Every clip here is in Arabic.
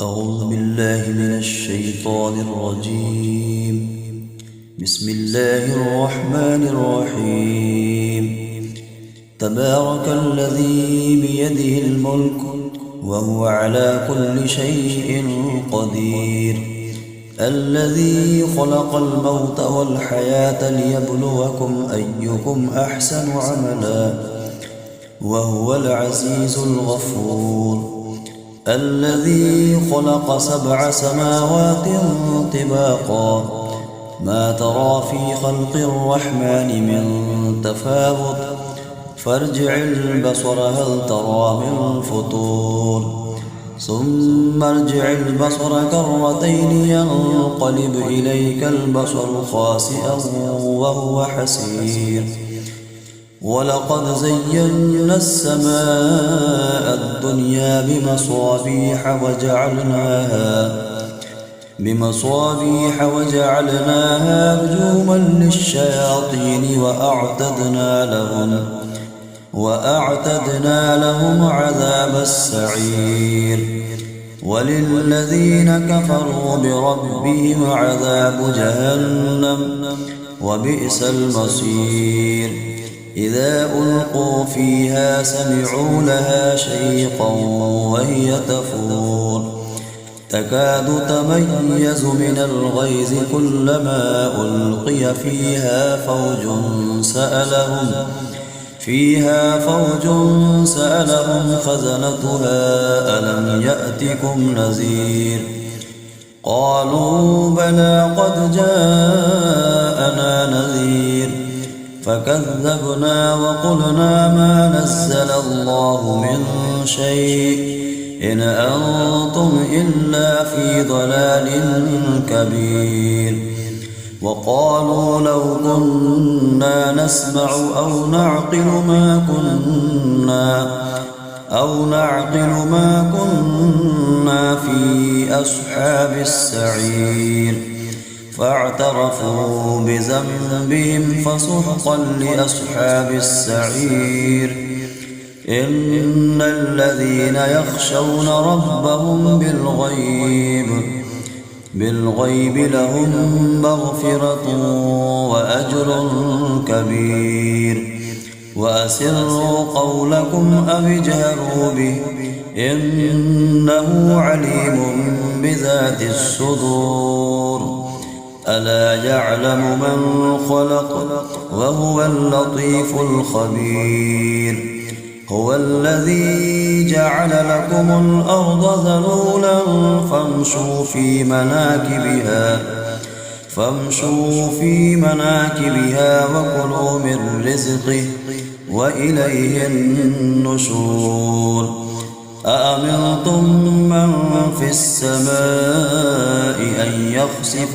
أعوذ بالله من الشيطان الرجيم. بسم الله الرحمن الرحيم. تبارك الذي بيده الملك وهو على كل شيء قدير، الذي خلق الموت والحياة ليبلوكم أيكم أحسن عملا وهو العزيز الغفور، الذي خلق 7 سماوات طباقا ما ترى في خلق الرحمن من تفاوت فارجع البصر هل ترى من فطور، ثم ارجع البصر كرتين ينقلب إليك البصر خاسئا وهو حسير، ولقد زينا السماء الدنيا بمصابيح وجعلناها رجوما للشياطين وأعتدنا لهم عذاب السعير، وللذين كفروا بربهم عذاب جهنم وبئس المصير. إذا ألقوا فيها سمعوا لها شيقا وهي تفور تكاد تميز من الغيظ كلما ألقي فيها فوج سألهم خزنتها ألم يأتكم نذير، قالوا بلى قد جاءنا نذير فكذبنا وقلنا ما نزل الله من شيء إن أنتم إلا في ضلال كبير، وقالوا لو كنا نسمع أو نعقل ما كنا في أصحاب السعير، فاعترفوا بذنبهم فسحقا لأصحاب السعير. إن الذين يخشون ربهم بالغيب لهم مغفرة وأجر كبير، وأسروا قولكم أو اجهروا به إنه عليم بذات الصدور، ألا يعلم من خلق وهو اللطيف الخبير. هو الذي جعل لكم الأرض ذلولا فامشوا في مناكبها وكلوا من رزقه وإليه النشور. أأمنتم من في السماء أن يخسف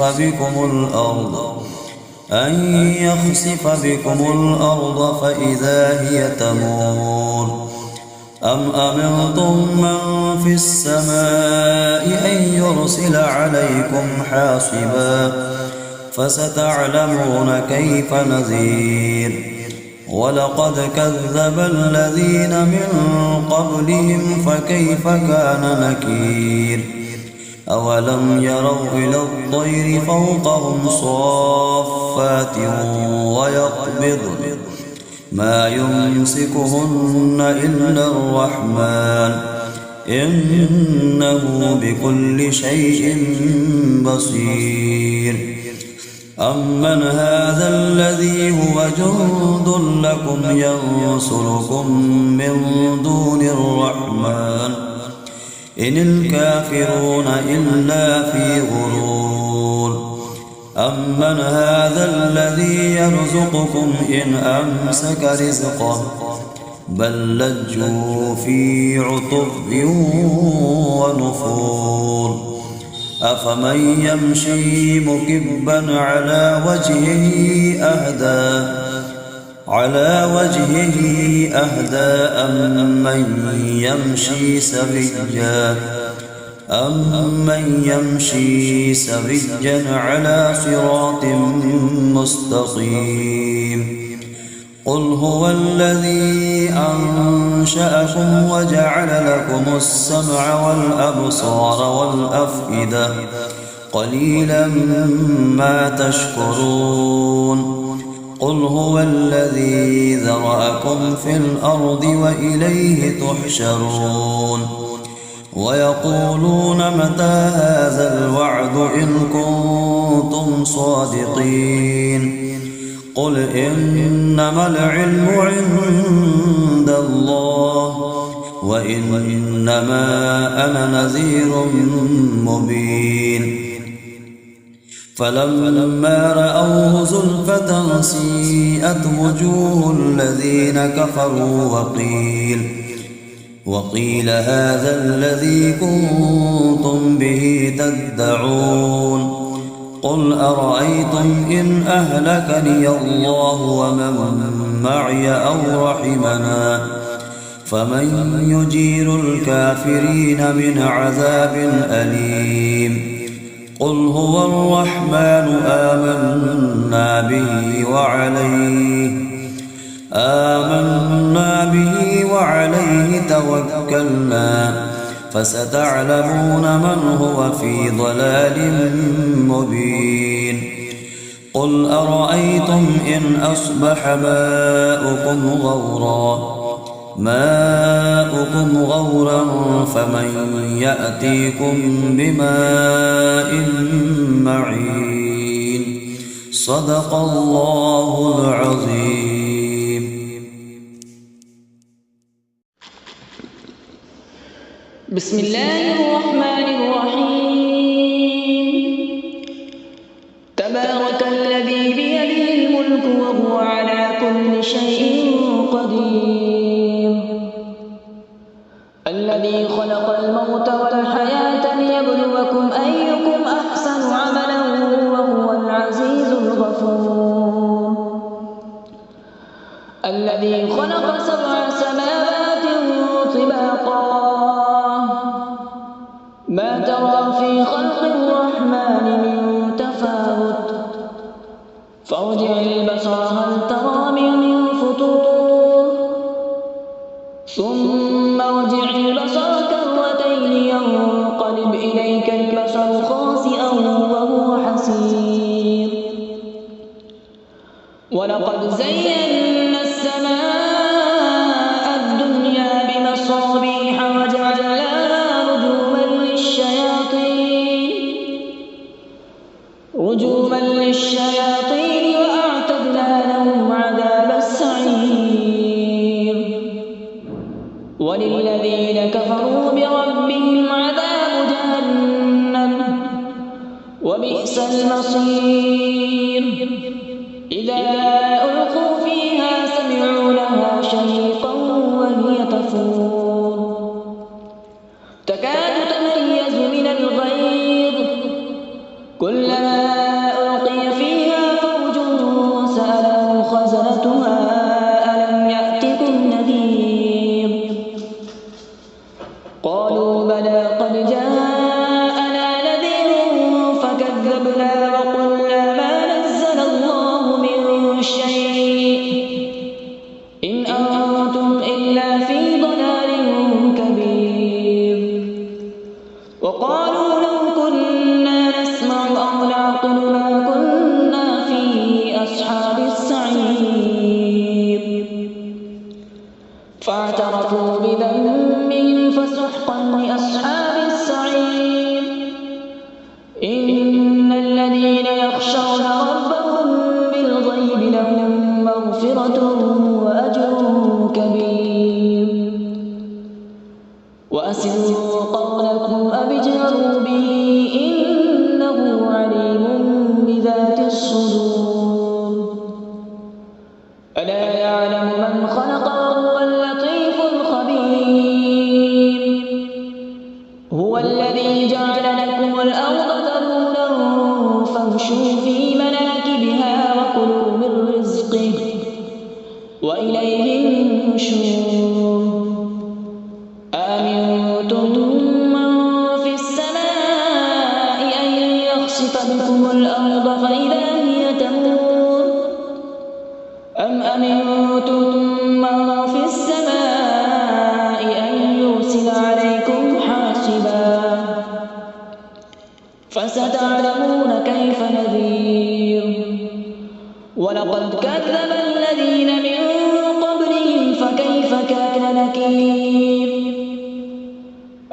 بكم الأرض فإذا هي تمور، أم أمنتم من في السماء أن يرسل عليكم حاصبا فستعلمون كيف نذير. ولقد كذب الذين من قبلهم فكيف كان نكير. أولم يروا إلى الطير فوقهم صافات ويقبضن ما يمسكهن إلا الرحمن إنه بكل شيء بصير. أمن هذا الذي هو جند لكم ينصركم من دون الرحمن إن الكافرون إلا في غرور. أمن هذا الذي يرزقكم إن أمسك رزقه بل لجوا في عتب ونفور. أفمن يمشي مكبا على وجهه أهدى أمن يمشي سويا على صراط مستقيم. قل هو الذي أنشأكم وجعل لكم السمع والأبصار والأفئدة قليلا ما تشكرون قل هو الذي ذرأكم في الأرض وإليه تحشرون ويقولون متى هذا الوعد إن كنتم صادقين قل إنما العلم عند الله وإنما أنا نذير مبين فلما رأوه زلفة سيئت وجوه الذين كفروا وقيل هذا الذي كنتم به تدعون قل أرأيتم إن أهلكني الله ومن معي أو رحمنا فمن يجير الكافرين من عذاب أليم قل هو الرحمن آمنا به وعليه توكلنا فستعلمون من هو في ضلال مبين قل أرأيتم إن أصبح ماؤكم غورا فمن يأتيكم بماء معين صدق الله العظيم. بسم الله الرحمن الرحيم. تبارك الذي بيده الملك وهو على كل شيء قدير الذي خلق الموت والحياة ليبلوكم أيكم أحسن عملا وهو العزيز الغفور الذي خلق 7 سماوات طباقا ما ترى في خلق الرحمن من تفاوت فارجع البصر هل ترى من فطور ثم ارجع البصر كرتين ينقلب إليك البصر خاسئا وهو حسير ولقد زينا السماء الدنيا بمصابيح وجعلناها رجوما للشياطين وأعتدنا لهم عذاب السعير وللذين كفروا بربهم عذاب جهنم وبئس المصير إذا ألقوا فيها سمعوا لها شهيقا وهي تفور تكاد تميز من الغيظ كلما ألقي فيها فوج سألهم خزنتها ألم يأتكم نذير قالوا بلى قد جاءنا نذير فكذبنا وقلنا ما نزل الله من شيء إن أنتم إلا في ضلال كبير وقالوا لو كنا نسمع أو نعقل ما كنا في أصحاب السعير فاعترفوا بذنبهم فسحقا لأصحاب السعير إن الذين يخشون ربهم بالغيب لهم مغفرة وأجر كبير وأسروا قولكم أبجهروا به إنه عليم بذات الصدور ألا يعلم من خلق وهو اللطيف الخبير هو الذي جعل لكم الأرض ذلولا فامشوا في مناكبها وكلوا من رزقه وإليه النشور أأمنتم من في السماء أن يخسف بكم الأرض فإذا هي تمور أم أمنتم فستعلمون كيف نذير ولقد كذب الذين من قبلهم فكيف كان نكير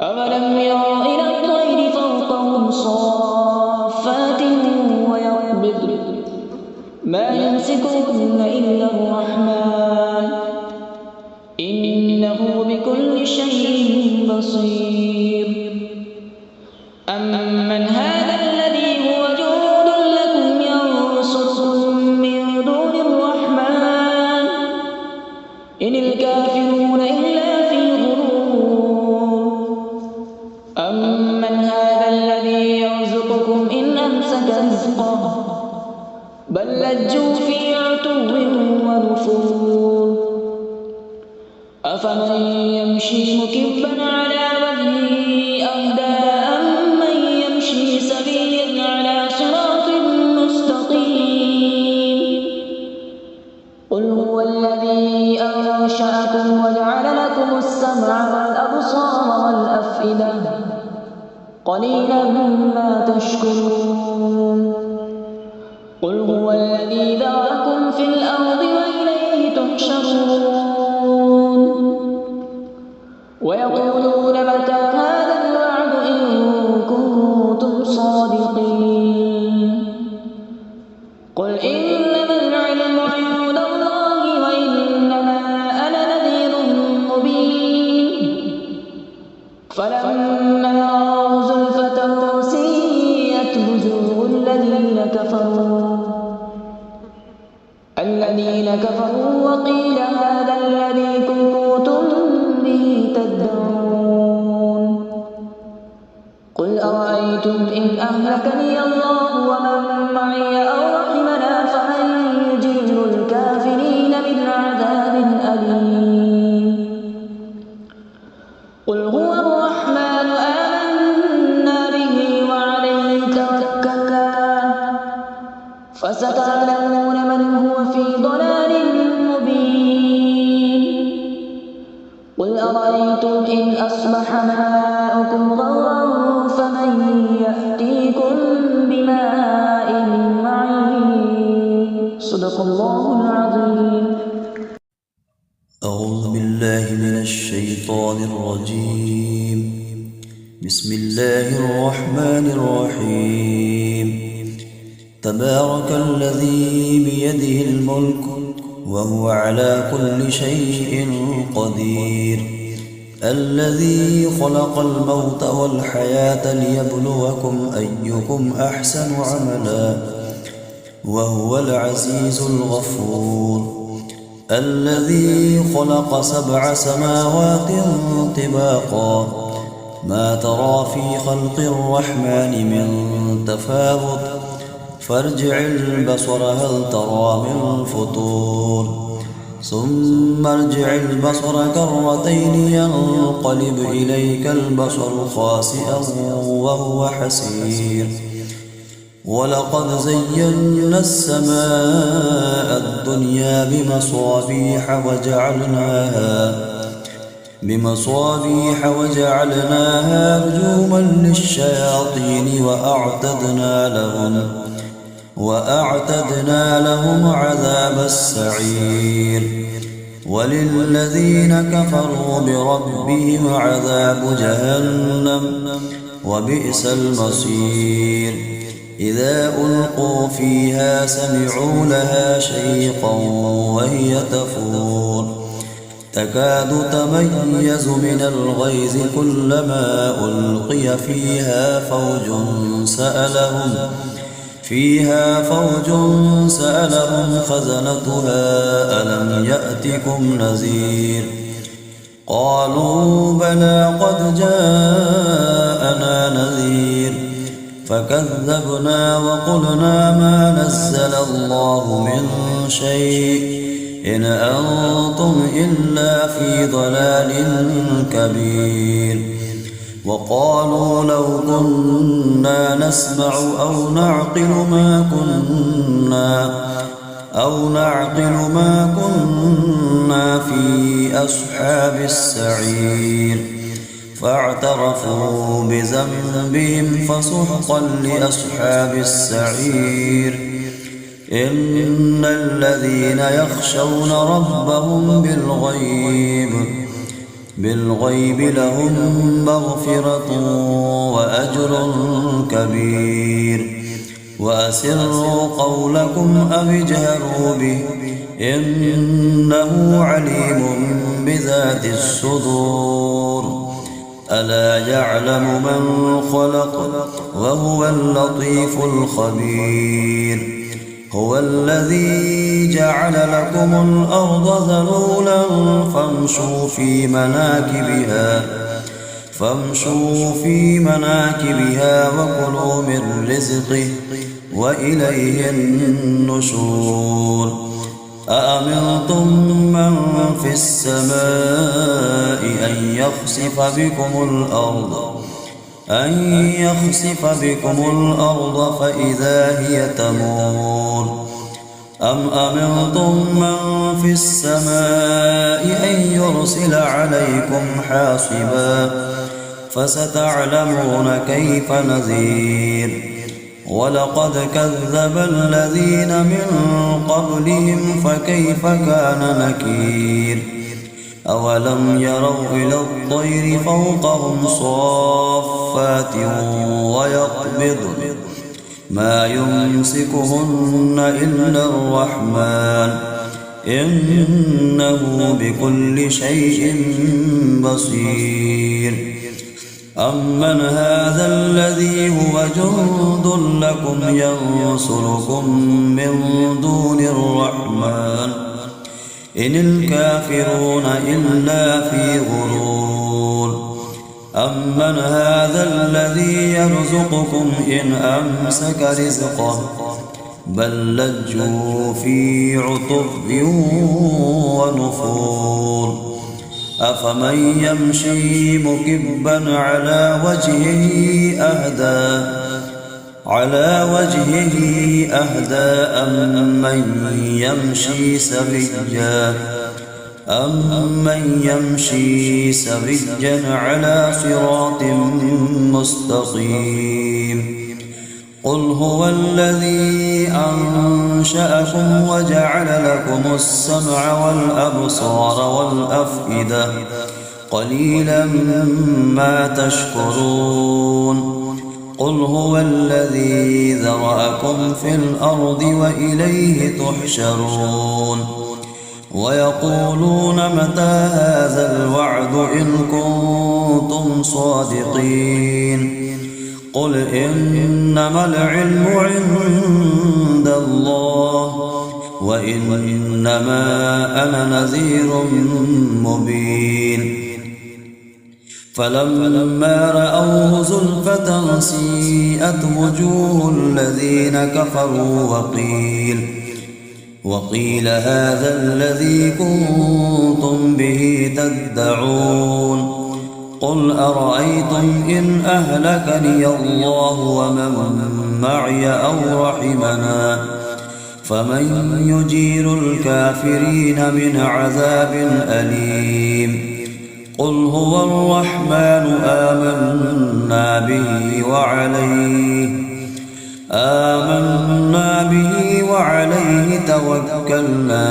أولم يروا إلى الطير فوقهم صافات ويقبضن ما يمسكهن إلا الرحمن إنه بكل شيء بصير أمن هذا الذي هو جند لكم ينصركم من دون الرحمن إن الكافرون إلا في غرور أمن هذا الذي يرزقكم إن أمسك رزقه بل لجوا في عتو ونفور أفمن يمشي مكبا على وجهه أهدى أمن يمشي سويا على صراط مستقيم قل هو الذي أنشأكم وجعل لكم السمع والأبصار والأفئدة قليلا ما تشكرون قل هو الذي ذرأكم في الأرض وإليه تحشرون ويقولون متى هذا الوعد إن كنتم صادقين قل إنما العلم عند الله وإنما أنا نذير مبين فلما رأوا زلفة سيئت وجوه الذين كفروا وقيل هذا الذي كنتم به تدعون قل أرأيتم إن أهلكني الله ومن معي أو رحمنا فمن يجير الكافرين من عذاب أليم قل هو الرحمن آمنا به وعليه توكلنا فستعلمون من هو في ضلال مبين قل أرأيتم إن أصبح ماؤكم غورا فمن يأتيكم بماء معين صدق الله العظيم. أعوذ بالله من الشيطان الرجيم. بسم الله الرحمن الرحيم. تبارك الذي بيده الملك وهو على كل شيء قدير الذي خلق الموت والحياة ليبلوكم أيكم أحسن عملا وهو العزيز الغفور الذي خلق 7 سماوات طباقا ما ترى في خلق الرحمن من تفاوت فارجع البصر هل ترى من فطور ثم ارجع البصر كرتين ينقلب إليك البصر خاسئا وهو حسير ولقد زينا السماء الدنيا بمصابيح وجعلناها رجوما للشياطين وأعتدنا لهم عذاب السعير وللذين كفروا بربهم عذاب جهنم وبئس المصير إذا ألقوا فيها سمعوا لها شيقا وهي تفور تكاد تميز من الغيظ كلما ألقي فيها فوج سألهم خزنتها ألم يأتكم نذير قالوا بلى قد جاءنا نذير فكذبنا وقلنا ما نزل الله من شيء إن أنتم إلا في ضلال كبير وقالوا لو كنا نسمع أو نعقل ما كنا في أصحاب السعير فاعترفوا بذنبهم فسحقا لأصحاب السعير. إن الذين يخشون ربهم بالغيب لهم مغفرة وأجر كبير. وأسروا قولكم أو اجهروا به إنه عليم بذات الصدور. ألا يعلم من خلق وهو اللطيف الخبير. هو الذي جعل لكم الأرض ذلولا فامشوا في مناكبها وكلوا من رزقه وإليه النشور. أأمنتم من في السماء أن يخسف بكم الأرض فإذا هي تمور. أم أمنتم من في السماء أن يرسل عليكم حاصبا فستعلمون كيف نذير. ولقد كذب الذين من قبلهم فكيف كان نكير. أولم يروا إلى الطير فوقهم صافات ويقبضن ما يمسكهن إلا الرحمن إنه بكل شيء بصير. أمن هذا الذي هو جند لكم ينصركم من دون الرحمن إن الكافرون إلا في غرور. أمن هذا الذي يرزقكم إن أمسك رزقه بل لجوا في عتب ونفور. أفمن يمشي مكبا على وجهه أهدى أمن يمشي سويا على صراط مستقيم. قل هو الذي أنشأكم وجعل لكم السمع والأبصار والأفئدة قليلا ما تشكرون. قل هو الذي ذرأكم في الأرض وإليه تحشرون. ويقولون متى هذا الوعد إن كنتم صادقين. قل إنما العلم عند الله وإنما أنا نذير مبين. فلما رأوه زلفة سيئت وجوه الذين كفروا وقيل هذا الذي كنتم به تدعون. قل أرأيتم إن أهلكني الله ومن معي أو رحمنا فمن يجير الكافرين من عذاب أليم. قل هو الرحمن آمنا به وعليه توكلنا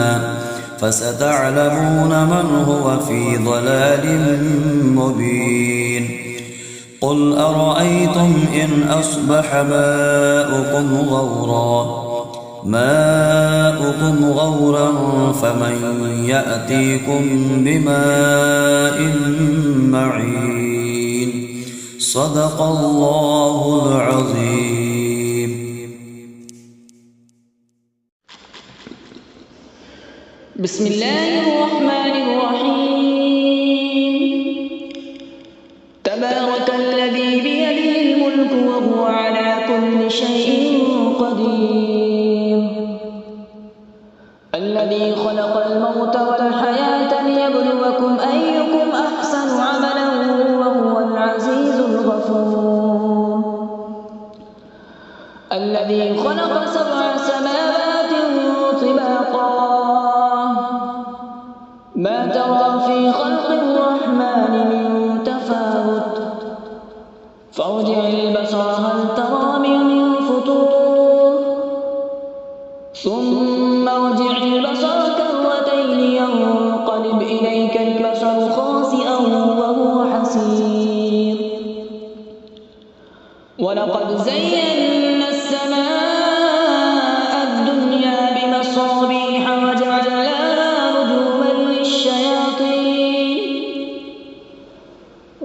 فستعلمون من هو في ضلال مبين. قل أرأيتم إن أصبح ماؤكم غورا فمن يأتيكم بماء معين. صدق الله العظيم. بسم الله الرحمن الرحيم. تبارك الذي بيده الملك وهو على كل شيء قدير. الذي خلق الموت والحياة ليبلوكم أيكم أحسن عملا وهو العزيز الغفور. الذي خلق 7 سماوات طباقا ما ترى في خلق الرحمن من تفاوت البصر هل ترى من فطور ثم ارجع البصر كرتين ينقلب إليك البصر خاسئا وهو حسير ولقد زينا السماء الدنيا بمصابيح وجعلناها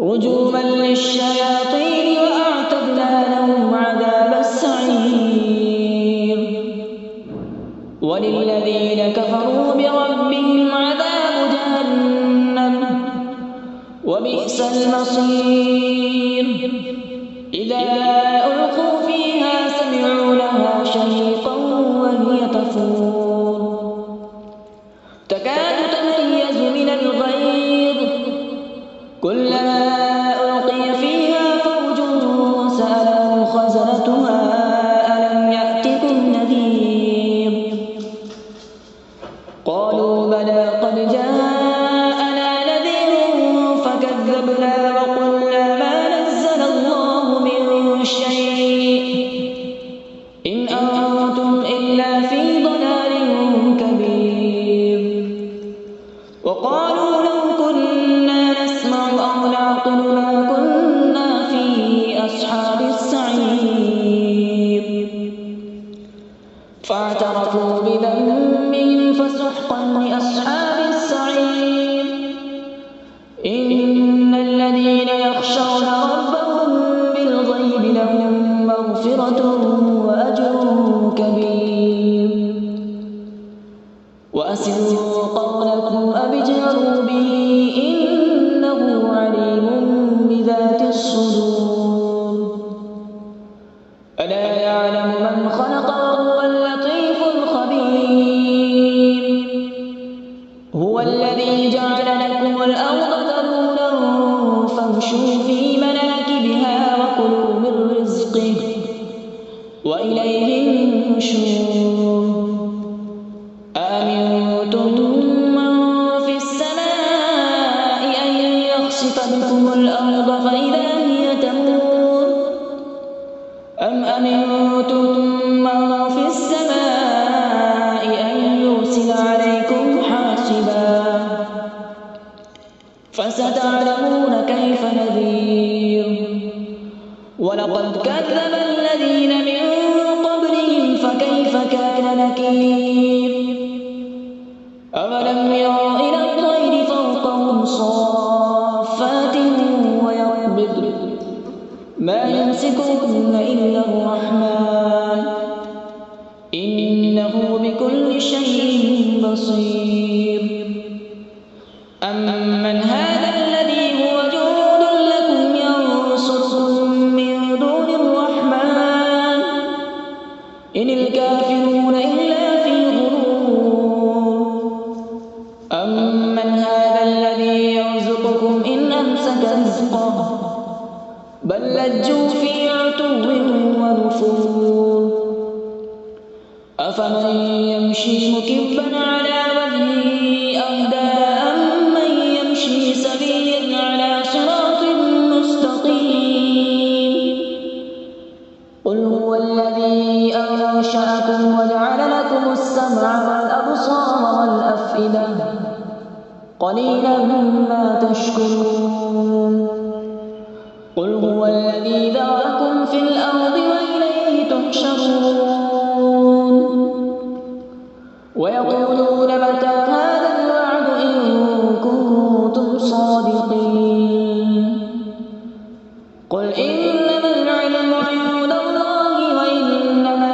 رجوما للشياطين وأعتدنا لهم عذاب السعير وللذين كفروا بربهم عذاب جهنم وبئس المصير إذا ألقوا فيها سمعوا لها شهيقا وهي تفور تكاد تميز من الغيظ كلما ألقي فيها فوج سألهم خزنتها ألم يأتكم نذير قالوا بلى قد جاءنا نذير فكذبنا وقلنا ما نزل الله من شيء إن أنتم إلا في ضلال كبير وقالوا لو كنا نسمع أو نعقل ما كنا في أصحاب السعير فاعترفوا بذنبهم فسحقا لأصحاب السعير إن الذين يخشون ربهم بالغيب لهم مغفرة وأجر كبير وأسروا قولكم أو اجهروا به إنه عليم بذات الصدور ألا يعلم من خلق وهو اللطيف الخبير هو الذي جعل لكم الأرض ذلولا فامشوا في مناكبها وكلوا من رزقه وإليه النشور أأمنتم من في السماء أن يخسف بكم الأرض فإذا هي تمور أم أمنتم من في السماء أن يرسل عليكم حاصبا فستعلمون كيف نذير ولقد كذب الذين من قبلهم فكيف كان نكير أولم يروا إلى الطير فوقهم صافات ويقبضن ما يمسكهن إلا الرحمن إنه بكل شيء بصير أمن هذا الذي هو جند لكم ينصركم من دون الرحمن إن الكافرون إلا في غرور أمن هذا الذي يرزقكم إن أمسك رزقه بل لجوا في عتو ونفور أفمن يمشي مكبا على وجهه أهدى أمن يمشي سويا على صراط مستقيم قل هو الذي أنشأكم وجعل لكم السمع والأبصار والأفئدة قليلا ما تشكرون قل هو الذي ذرأكم في الأرض وإليه تحشرون ويقولون متى هذا الوعد إن كنتم صادقين قل إنما العلم عند الله وإنما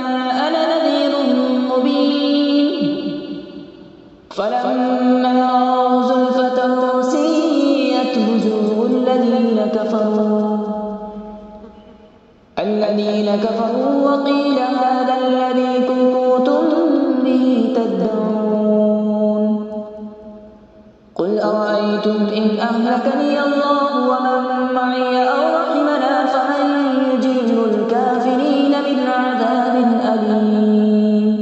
أنا نذير مبين فلما رأوا زلفة سيئت وجوه الذين كفروا وقيل هذا الذي كنتم به تدعون قل أرأيتم إن أهلكني الله ومن معي أو رحمنا فمن يجير الكافرين من عذاب أليم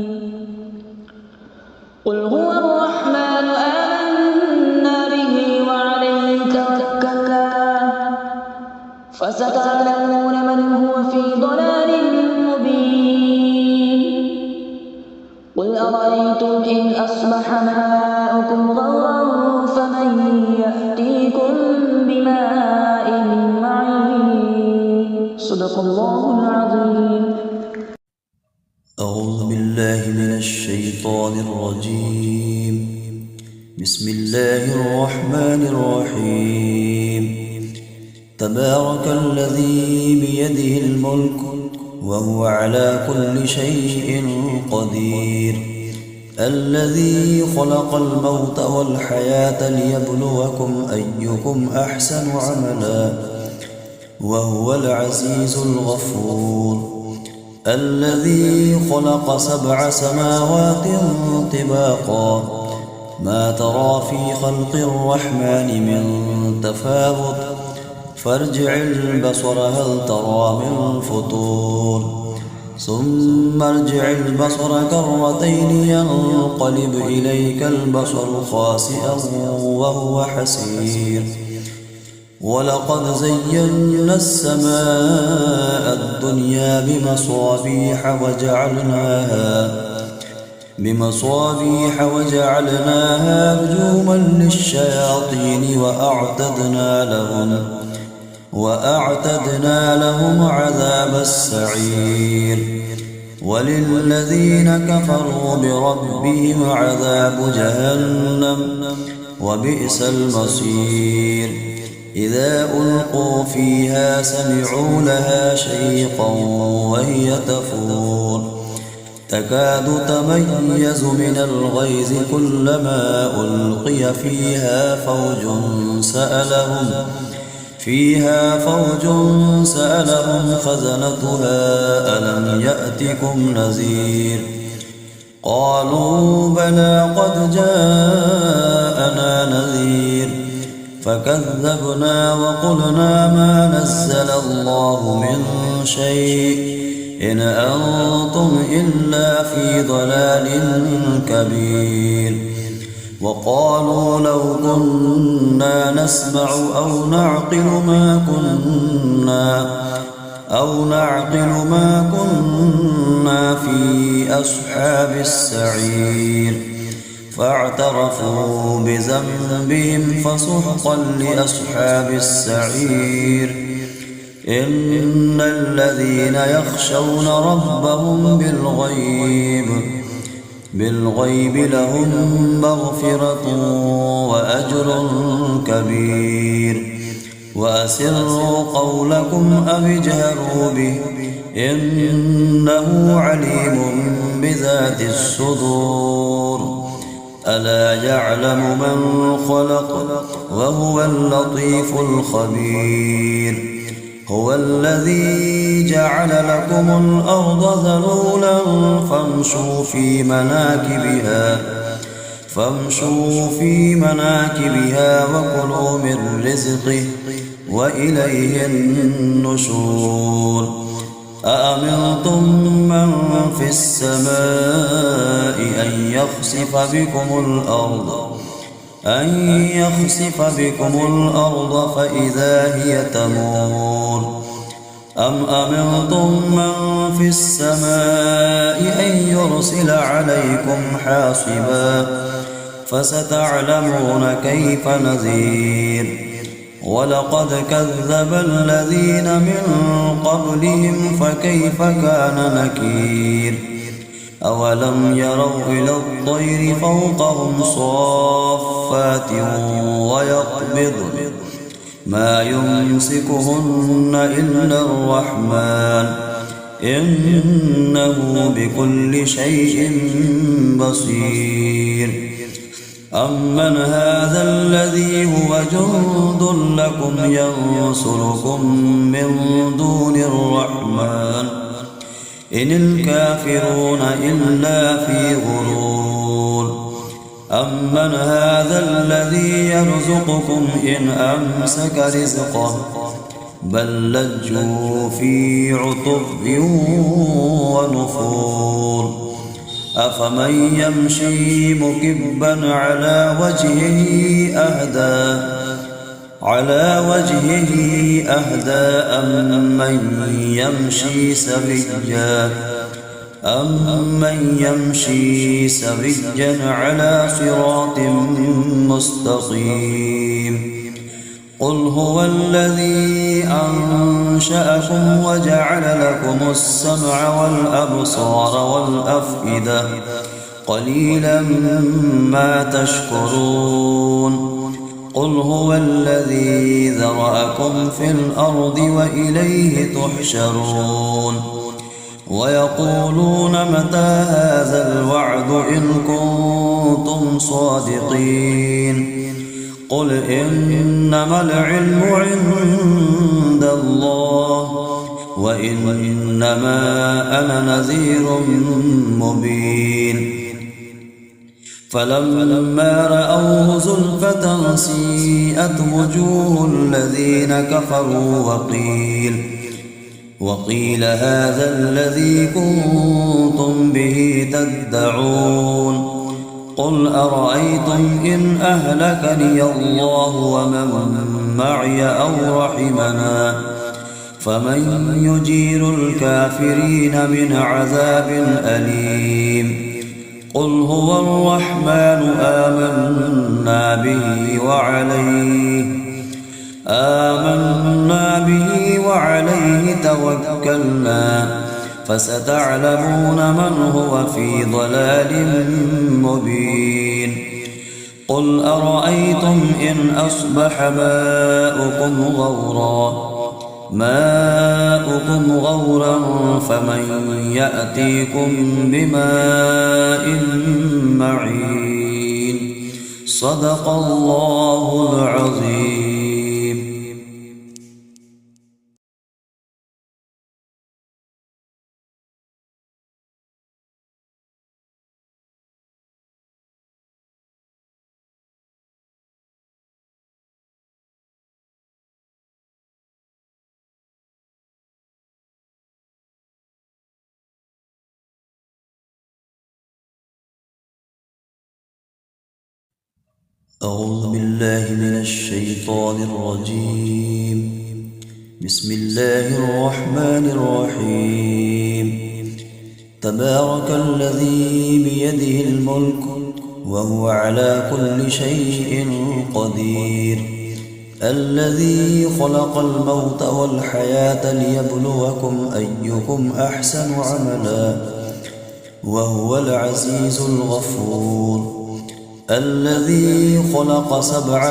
قل هو الرحمن آمنا به وعليه توكلنا فستعلمون من هو أرأيتم إن أصبح ماؤكم غورا فمن يأتيكم بماء معين صدق الله العظيم. أعوذ بالله من الشيطان الرجيم. بسم الله الرحمن الرحيم. تبارك الذي بيده الملك وهو على كل شيء قدير، الذي خلق الموت والحياة ليبلوكم أيكم أحسن عملا وهو العزيز الغفور، الذي خلق 7 سماوات طباقا ما ترى في خلق الرحمن من تفاوت فارجع البصر هل ترى من فطور ثم ارجع البصر كرتين ينقلب إليك البصر خاسئا وهو حسير. ولقد زينا السماء الدنيا بمصابيح وجعلناها رجوما للشياطين وأعتدنا لهم عذاب السعير. وللذين كفروا بربهم عذاب جهنم وبئس المصير. إذا ألقوا فيها سمعوا لها شهيقا وهي تفور تكاد تميز من الغيظ كلما ألقي فيها فوج سألهم خزنتها ألم يأتكم نذير؟ قالوا بلى قد جاءنا نذير فكذبنا وقلنا ما نزل الله من شيء إن أنتم إلا في ضلال كبير. وقالوا لو كنا نسمع أو نعقل ما كنا في أصحاب السعير. فاعترفوا بذنبهم فسحقا لأصحاب السعير. إن الذين يخشون ربهم بالغيب لهم مغفرة وأجر كبير. وأسروا قولكم أو اجهروا به إنه عليم بذات الصدور. ألا يعلم من خلق وهو اللطيف الخبير. هو الذي جعل لكم الأرض ذلولا فامشوا في مناكبها وكلوا من رزقه وإليه النشور. أأمنتم من في السماء أن يخسف بكم الأرض فإذا هي تمور. أم أمنتم من في السماء أن يرسل عليكم حاصبا فستعلمون كيف نذير. ولقد كذب الذين من قبلهم فكيف كان نكير. أولم يروا إلى الطير فوقهم صافات ويقبضن ما يمسكهن إلا الرحمن إنه بكل شيء بصير. أمن هذا الذي هو جند لكم ينصركم من دون الرحمن إن الكافرون إلا في غرور. أمن هذا الذي يرزقكم إن أمسك رزقه بل لجوا في عتب ونفور. أفمن يمشي مكبا على وجهه أهدى أم من يمشي سويا أمن يمشي سويا على صراط مستقيم قل هو الذي أنشأكم وجعل لكم السمع والأبصار والأفئدة قليلا ما تشكرون قل هو الذي ذرأكم في الأرض وإليه تحشرون ويقولون متى هذا الوعد إن كنتم صادقين قل إنما العلم عند الله وإنما أنا نذير مبين فلما رأوه زلفة سيئت وجوه الذين كفروا وقيل هذا الذي كنتم به تدعون قل أرأيتم إن أهلكني الله ومن معي أو رحمنا فمن يجير الكافرين من عذاب أليم قل هو الرحمن آمنا به وعليه توكلنا فستعلمون من هو في ضلال مبين قل أرأيتم إن أصبح ماؤكم غورا فمن يأتيكم بماء معين صدق الله العظيم. أعوذ بالله من الشيطان الرجيم. بسم الله الرحمن الرحيم. تبارك الذي بيده الملك وهو على كل شيء قدير الذي خلق الموت والحياة ليبلوكم أيكم أحسن عملا وهو العزيز الغفور الذي خلق 7